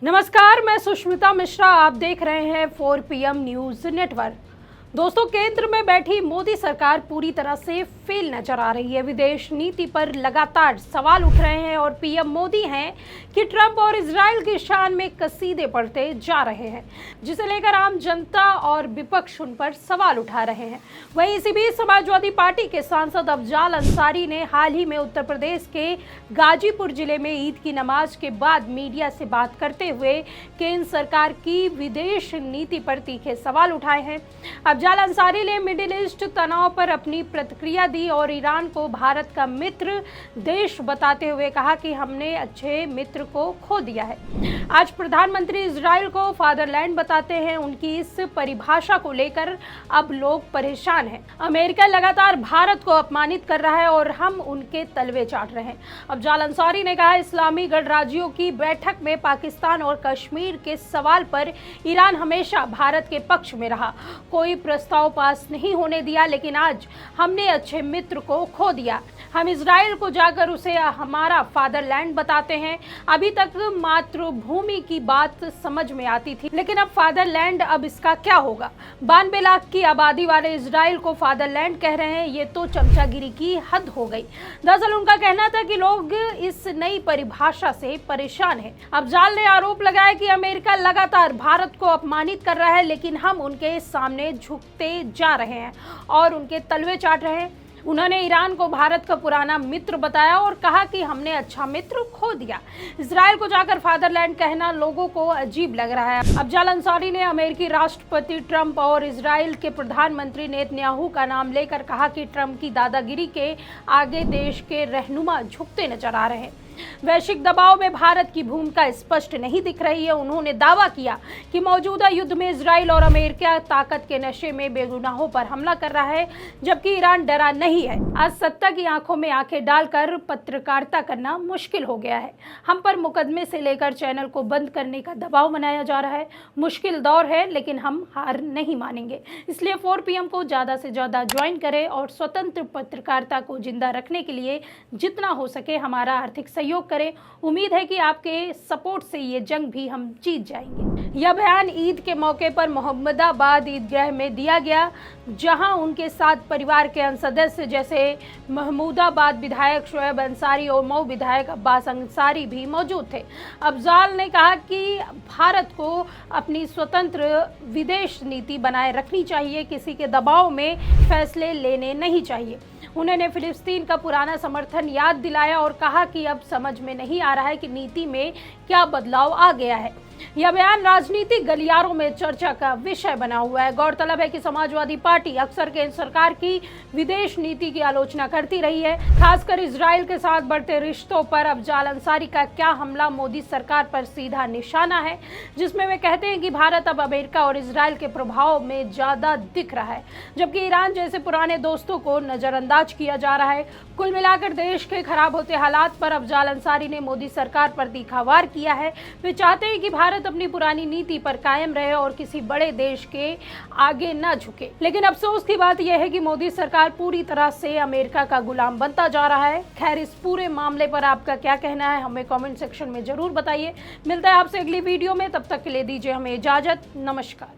नमस्कार, मैं सुष्मिता मिश्रा। आप देख रहे हैं 4 PM न्यूज़ नेटवर्क। दोस्तों, केंद्र में बैठी मोदी सरकार पूरी तरह से फेल नजर आ रही है। विदेश नीति पर लगातार सवाल उठ रहे हैं और पीएम मोदी हैं कि ट्रंप और इजराइल की शान में कसीदे पड़ते जा रहे हैं, जिसे लेकर आम जनता और विपक्ष उन पर सवाल उठा रहे हैं। वहीं इसी बीच समाजवादी पार्टी के सांसद अफजाल अंसारी ने हाल ही में उत्तर प्रदेश के गाजीपुर जिले में ईद की नमाज के बाद मीडिया से बात करते हुए केंद्र सरकार की विदेश नीति पर तीखे सवाल उठाए हैं। अफजाल अंसारी ने मिडिल ईस्ट तनाव पर अपनी प्रतिक्रिया दी और ईरान को भारत का मित्र देश बताते हुए कहा कि हमने अच्छे मित्र को खो दिया है। आज प्रधानमंत्री इजराइल को फादरलैंड बताते हैं। उनकी इस परिभाषा को लेकर अब लोग परेशान हैं। अमेरिका लगातार भारत को अपमानित कर रहा है और हम उनके तलवे चाट रहे हैं। अफजाल अंसारी ने कहा, इस्लामी गणराज्यों की बैठक में पाकिस्तान और कश्मीर के सवाल पर ईरान हमेशा भारत के पक्ष में रहा, कोई प्रस्ताव पास नहीं होने दिया, लेकिन आज हमने अच्छे मित्र को खो दिया। हम इजराइल को जाकर उसे हमारा फादरलैंड बताते हैं। अभी तक मातृभूमि की बात समझ में आती थी, लेकिन अब फादरलैंड, अब इसका क्या होगा? 92 लाख की आबादी वाले इजराइल को फादरलैंड कह रहे हैं। ये तो चमचागिरी की हद हो गई। दरअसल उनका कहना था कि लोग इस नई परिभाषा से परेशान हैं। अफजाल ने आरोप लगाया कि अमेरिका लगातार भारत को अपमानित कर रहा है, लेकिन हम उनके सामने झुकते जा रहे हैं और उनके तलवे चाट रहे हैं। उन्होंने ईरान को भारत का पुराना मित्र बताया और कहा कि हमने अच्छा मित्र खो दिया। इजराइल को जाकर फादरलैंड कहना लोगों को अजीब लग रहा है। अफजाल अंसारी ने अमेरिकी राष्ट्रपति ट्रंप और इजराइल के प्रधानमंत्री नेतन्याहू का नाम लेकर कहा कि ट्रंप की दादागिरी के आगे देश के रहनुमा झुकते नजर आ रहे हैं। वैश्विक दबाव में भारत की भूमिका स्पष्ट नहीं दिख रही है। उन्होंने दावा किया कि मौजूदा युद्ध में इजराइल और अमेरिका ताकत के नशे में बेगुनाहों पर हमला कर रहा है, जबकि ईरान डरा नहीं है। आज सत्ता की आंखों में आंखें डालकर पत्रकारिता करना मुश्किल हो गया है। हम पर मुकदमे से लेकर चैनल को बंद करने का दबाव बनाया जा रहा है। मुश्किल दौर है, लेकिन हम हार नहीं मानेंगे। इसलिए 4 PM को ज़्यादा से ज़्यादा ज्वाइन करें और स्वतंत्र पत्रकारिता को जिंदा रखने के लिए जितना हो सके हमारा आर्थिक सहयोग करें। उम्मीद है कि आपके सपोर्ट से ये जंग भी हम जीत जाएंगे। यह बयान ईद के मौके पर मोहम्मदाबाद ईदगाह में दिया गया, जहां उनके साथ परिवार के अन्य सदस्य जैसे महमूदाबाद विधायक शोएब अंसारी और मऊ विधायक अब्बास अंसारी भी मौजूद थे। अफजाल ने कहा कि भारत को अपनी स्वतंत्र विदेश नीति बनाए रखनी चाहिए, किसी के दबाव में फैसले लेने नहीं चाहिए। उन्होंने फिलिस्तीन का पुराना समर्थन याद दिलाया और कहा कि अब समझ में नहीं आ रहा है कि नीति में क्या बदलाव आ गया है। यह बयान राजनीतिक गलियारों में चर्चा का विषय बना हुआ है। गौरतलब है कि समाजवादी पार्टी अक्सर केंद्र सरकार की विदेश नीति की आलोचना करती रही है, खासकर इजराइल के साथ बढ़ते रिश्तों पर। अफजाल अंसारी का क्या हमला मोदी सरकार पर सीधा निशाना है, जिसमें वे कहते हैं कि भारत अब अमेरिका और इजराइल के प्रभाव में ज्यादा दिख रहा है, जबकि ईरान जैसे पुराने दोस्तों को नजरअंदाज किया जा रहा है। कुल मिलाकर देश के खराब होते हालात पर अफजाल अंसारी ने मोदी सरकार पर तीखा वार किया है। वे चाहते हैं कि भारत अपनी पुरानी नीति पर कायम रहे और किसी बड़े देश के आगे न झुके। लेकिन अफसोस की बात यह है कि मोदी सरकार पूरी तरह से अमेरिका का गुलाम बनता जा रहा है। खैर, इस पूरे मामले पर आपका क्या कहना है, हमें कमेंट सेक्शन में जरूर बताइए। मिलता है आपसे अगली वीडियो में, तब तक के लिए दीजिए हमें इजाजत। नमस्कार।